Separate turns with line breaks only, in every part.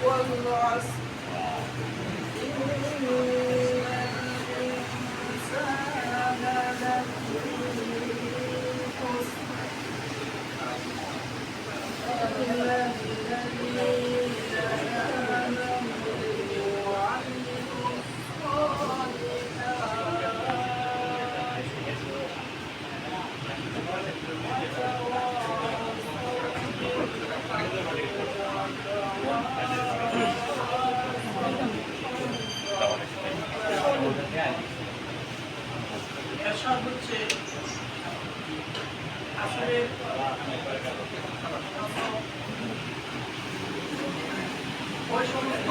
والعصر إن الإنسان لفي خسر إلا الذين آمنوا وعملوا এরশাদ হচ্ছে আসলে ওই সমস্ত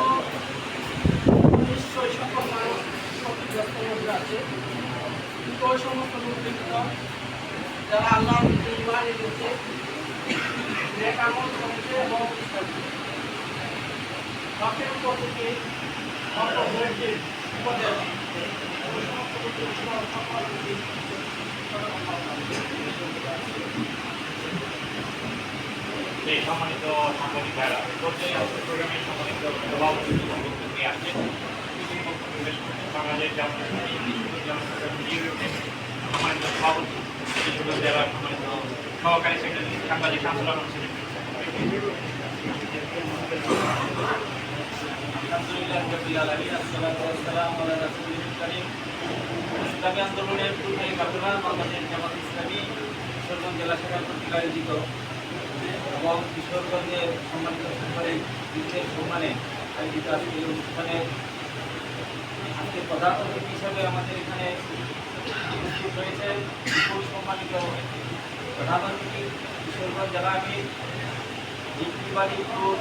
নিশ্চয় সকল মানুষ ক্ষতিগ্রস্ত মধ্যে আছে, কিন্তু ওই সমস্ত লোকগুলো যারা আল্লাহ ইমান এনেছে, নেক আমল করেছে এবং হকের উপর থেকে উপদেশ ওই সমস্ত লোকদের সকল
সম্মানিত সাংবাদিক ভাইরা প্রোগ্রামের সম্মানিত সভাপতি নিয়ে আসছেন বাংলাদেশ সম্মানিত সভাপতি জেলার সম্মানিত সহকারী সেক্রেটারি সাংবাদিক শামসুল আলম ছিলেন। ইসলামী আন্দোলনের পূর্বে ঘটনা বাংলাদেশ জামাত ইসলামী কিশোরগঞ্জ জেলা শাখা কর্তৃক আয়োজিত এবং কিশোরগঞ্জের সম্মানিত সাংবাদিক বিশ্বের সম্মানে আয়োজিত আজকে এই অনুষ্ঠানে আজকে প্রধান অতিথি হিসাবে আমাদের এখানে উপস্থিত রয়েছে বিপুল সম্মানিত প্রধান অতিথি কিশোরগঞ্জ জেলা আমির বাড়িপুর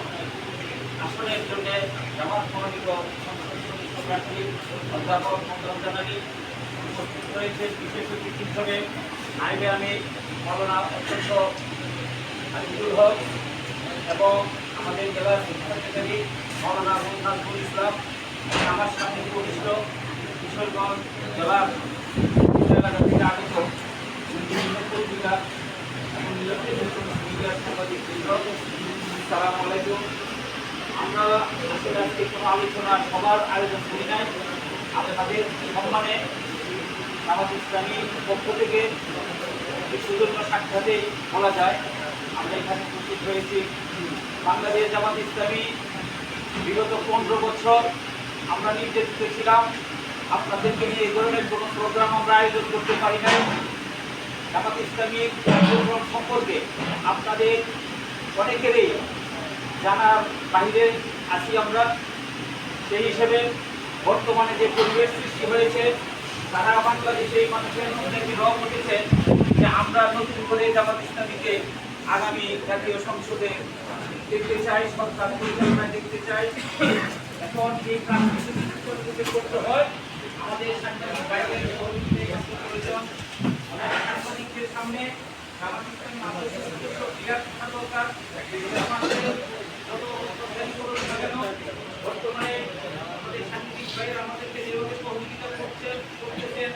আসনের জন্য জামাত মনোনীত সংসদ সদস্য প্রার্থী অধ্যাপক মোহাম্মদ জানানি উপস্থিত রয়েছে বিশেষ অতিথি হিসাবে নায়েবে আমির মাওলানা অধ্যক্ষ আজিজুল হক এবং আমাদের জেলার শিক্ষা সেক্রেটারি মাওলানা নাজমুল ইসলাম, আমার সাথে উপবিষ্ট কিশোরগঞ্জ জেলার এলাকা থেকে আগত বিভিন্ন পত্রিকা এবং মিডিয়ার সাংবাদিক আসসালামু আলাইকুম। আমরা আসলে আজকে কোনো আলোচনা সবার আয়োজন করি নাই, আপনাদের সম্মানে জামাত ইসলামীর পক্ষ থেকে সুদূর্ণ সাক্ষাতেই বলা যায় আমরা এখানে উপস্থিত হয়েছি। বাংলাদেশ জামাত ইসলামী বিগত 15 বছর আমরা নির্যাতিত ছিলাম, আপনাদেরকে নিয়ে এই ধরনের কোনো প্রোগ্রাম আমরা আয়োজন করতে পারি নাই। জামাত ইসলামীর প্রোগ্রাম সম্পর্কে আপনাদের অনেকেরই জানার বাইরে আছি আমরা। সেই হিসেবে বর্তমানে যে পরিবেশ সৃষ্টি হয়েছে, তারা বাংলাদেশে মানুষের মধ্যে বিরোধ উঠেছে যে আমরা নতুন করে জামাত ইসলামীকে আগামী জাতীয় সংসদে দেখতে চাই, সরকার পরিচালনায় দেখতে চাই। এখন এই কাজটি করতে হয় আমাদের সাংবাদিক বাইরের প্রয়োজন। সাংবাদিকদের সামনে জামাত ইসলামী দরকার। বর্তমানে আমাদের সাংবাদিক বাইরে আমাদেরকে যেভাবে সহযোগিতা করতেছেন,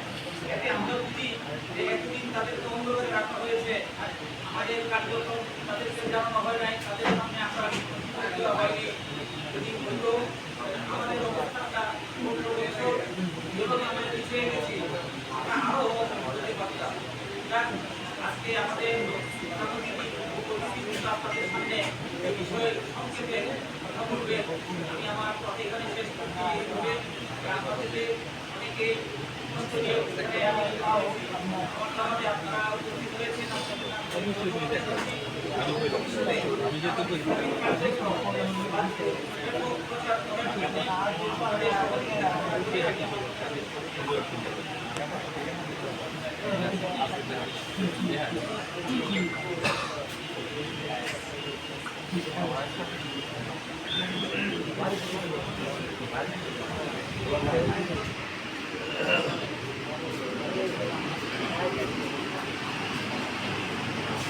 এতে আমরা বুঝি যে একদিন তাদেরকে অন্ধকারে রাখা হয়েছে, আমাদের কার্যক্রম তাদেরকে জানানো হয় নাই, তাদের সামনে আমরা দেওয়া হয়নি। যদি হয়তো আমাদের অবস্থাটা যেভাবে আমরা পিছিয়ে গেছি, আমরা আরো বলতে পারতাম। আজকে আমাদের আপনাদের সামনে এই বিষয়ের সংক্ষেপে কথা বলবে। আমি আমার কথা এখানে শেষ করতে আপনাদের অনেকে আপনারা উপস্থিত হয়েছেন।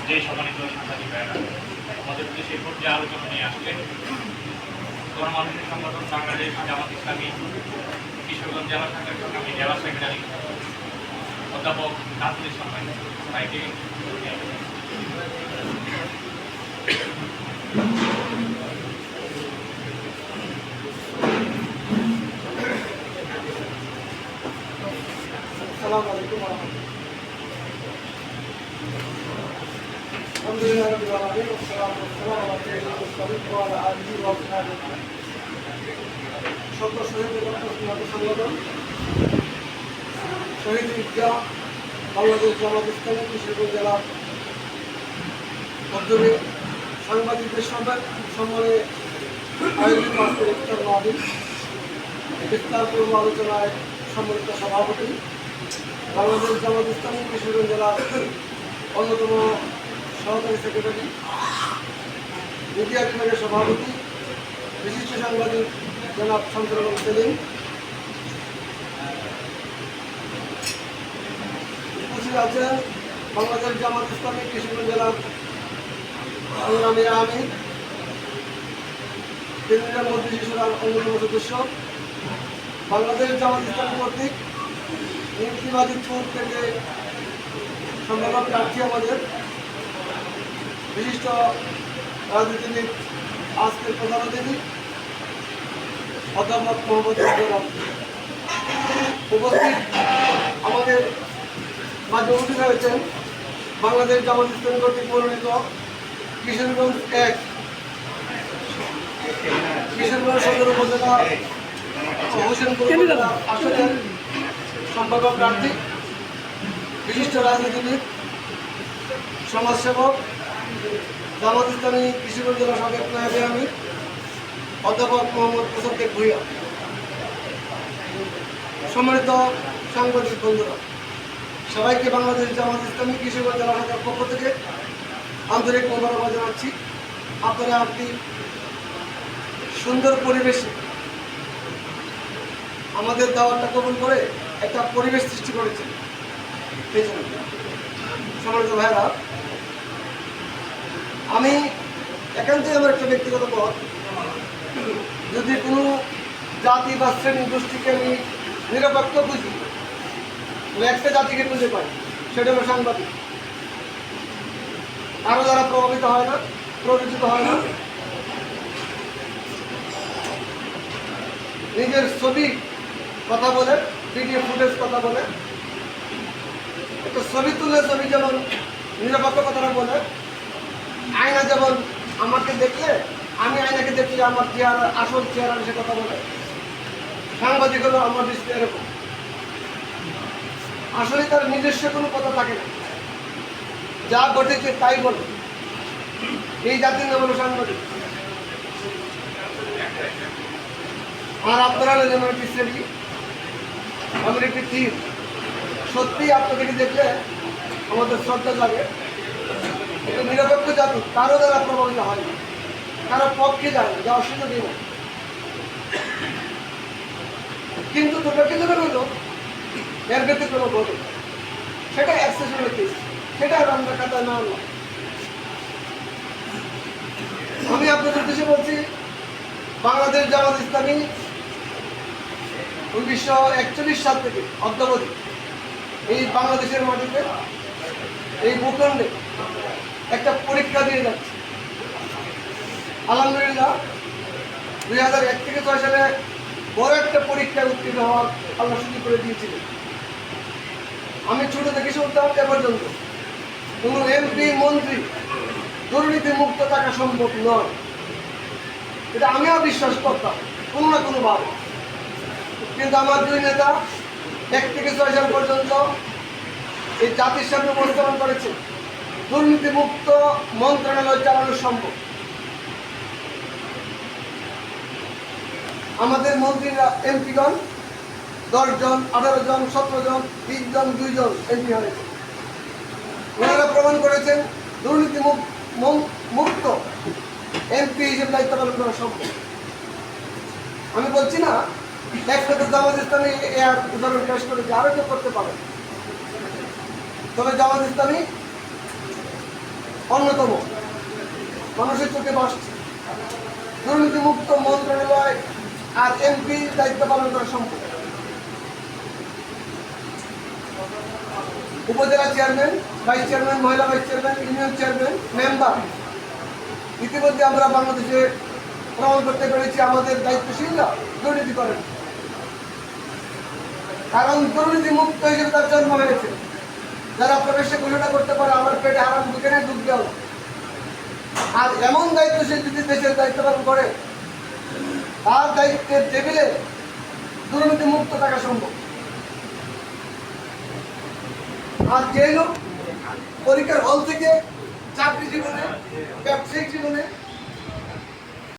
যে সম্মানিত সাংবাদিক ভাইরা আমাদের দেশের যে আলোচনা নিয়ে আসলেন, গণমানুষের সংগঠন বাংলাদেশ জামাত ইসলামী কিশোরগঞ্জ জেলা শাখার আমি জেলা সেক্রেটারি অধ্যাপক নাজমুল ইসলাম ভাইকে
العالمين والصلاة والسلام على سيدنا المرسلين وعلى آله وأصحابه শত শহীদের রক্ত সংগঠন শহীদ ঈদগাহ বাংলাদেশ জামাত ইসলামী কিশোরগঞ্জ জেলার উদ্যোগে সাংবাদিকদের সম্মানে আয়োজিত আজকের ইফতার মাহফিল ইফতার পূর্ব আলোচনায় সম্মানিত সভাপতি বাংলাদেশ জামাত ইসলামী কিশোরগঞ্জ জেলার অন্যতম সহকারী সেক্রেটারি মিডিয়া বিভাগের সভাপতি বিশিষ্ট সাংবাদিক জনাব শামসুল সেলিম, উপস্থিত আছেন বাংলাদেশ জামাত ইসলামী কিশোরগঞ্জ জেলার সংগ্রামী আমির কেন্দ্রীয় মন্ত্রী শিশুরার অন্যতম সদস্য বাংলাদেশ জামাত ইসলামী কর্তৃক নিমতিবাজিতপুর থেকে সম্ভাব্য প্রার্থী আমাদের বিশিষ্ট রাজনীতিবিদ আজকের প্রধান অতিথি অধ্যাপক মোহাম্মদ উপস্থিত আমাদের মাঝে উপস্থিত হয়েছেন বাংলাদেশ জামাত ইসলামী কর্তৃক মনোনীত কিশোরগঞ্জ এক কিশোরগঞ্জ সদর উপজেলা হোসেনপুর আসনের সম্ভাব্য প্রার্থী বিশিষ্ট রাজনীতিবিদ সমাজসেবক জামাত ইসলামী কিশোরগঞ্জ জেলা সাবেক নায়েবে আমির অধ্যাপক মোহাম্মদ মোসাদ্দেক ভূঁইয়া, সম্মানিত সাংবাদিক বন্ধুরা, সবাইকে বাংলাদেশ জামাত ইসলামী কিশোরগঞ্জ জেলা শাখার পক্ষ থেকে আন্তরিক মোবারকবাদ জানাচ্ছি। আপনারা আপনি সুন্দর পরিবেশে আমাদের দাওয়াতটা কবুল করে একটা পরিবেশ সৃষ্টি করেছেন। এই জন্য সম্মানিত ভাইরা, আমি একান্তই আমার একটা ব্যক্তিগত মত, যদি কোনো জাতি বা শ্রেণী গোষ্ঠীকে আমি নিরপেক্ষ বুঝি, একটা জাতিকে খুঁজে পাই, সেটা হলো সাংবাদিক। আরও যারা প্রভাবিত হয় না, প্ররোচিত হয় না, নিজের ছবি কথা বলে, ভিডিও ফুটেজ কথা বলে, একটা ছবি তুলে ছবি যেমন নিরপেক্ষ কথাটা বলে, আয়না যেমন আমাকে দেখলে আমি আয়নাকে দেখলে আমার চেহারা আসল চেহারা সে কথা বলে, সাংবাদিক হলো আমার দৃষ্টি এরকম। আসলে তার নিজস্ব কোনো কথা থাকে না, যা ঘটেছে তাই বলে। এই জাতির নাম হলো সাংবাদিক। আর আপনারা যেমন একটি শ্রেণী, আমার একটি তীর, সত্যি আপনাদেরকে দেখলে আমাদের শ্রদ্ধা জাগে। এটা নিরপেক্ষ জাতি, কারো দ্বারা প্রভাবিত হয় না, কারো পক্ষে যায় না, যাওয়ার সুযোগই না। কিন্তু দুর্ভাগ্যজনক হইল এর ব্যতিক্রম ঘটে, সেটা এক্সেপশনাল কেস, সেটা আমরা খাতায় না আনলাম। আমি আপনাদের উদ্দেশ্যে বলছি, বাংলাদেশ জামাত ইসলামী 1941 সাল থেকে অদ্যাবধি এই বাংলাদেশের মাটিতে, এই ভূখণ্ডে একটা পরীক্ষা দিয়ে যাচ্ছে। আলহামদুলিল্লাহ 2001 থেকে 6 সালে বড় একটা পরীক্ষায় উত্তীর্ণ হওয়ার আল্লাহ সুযোগ করে দিয়েছিলেন। আমি ছোট থেকে শুনতাম এ পর্যন্ত কোনো এমপি মন্ত্রী দুর্নীতি মুক্ত থাকা সম্ভব নয়, এটা আমিও বিশ্বাস করতাম কোনো না কোনোভাবে। কিন্তু আমার দুই নেতা 1 থেকে 6 সাল পর্যন্ত এই জাতির সামনে উপস্থাপন করেছে দুর্নীতি মুক্ত মন্ত্রণালয় চালানো সম্ভব। আমাদের মন্ত্রীরা এমপিগণ 10 জন, 18 জন, 17 জন, 20 জন, 2 জন এমপি হয়েছে। ওনারা প্রমাণ করেছেন দুর্নীতি মুক্ত এমপি হিসেবে দায়িত্ব পালন করা সম্ভব। আমি বলছি না একসাথে জামাত ইসলামী এর উদাহরণ পেশ করে যে আরো কেউ করতে পারে, তবে জামাত ইসলামী অন্যতম মানুষের চোখে বসছে। দুর্নীতি মুক্ত মন্ত্রণালয় আর এমপি দায়িত্ব পালন করা সম্ভব। উপজেলা চেয়ারম্যান, ভাইস চেয়ারম্যান, মহিলা vice chairman, union chairman, member, ইতিমধ্যে আমরা বাংলাদেশে প্রমাণ করতে পেরেছি আমাদের দায়িত্বশীলরা দুর্নীতি করেন। কারণ দুর্নীতি মুক্ত হিসেবে তার জন্ম হয়েছে। যারা প্রবেশে ঘোষণা করতে পারে আমার পেটে হারাম ঢুকে নেই, ঢুকবে আর এমন দায়িত্বশীল যদি দেশের দায়িত্ব পালন করে, তার দায়িত্বের টেবিলে দুর্নীতি মুক্ত থাকা সম্ভব। আর যে লোক পরীক্ষার হল থেকে চাকরি জীবনে, ব্যবসায়িক জীবনে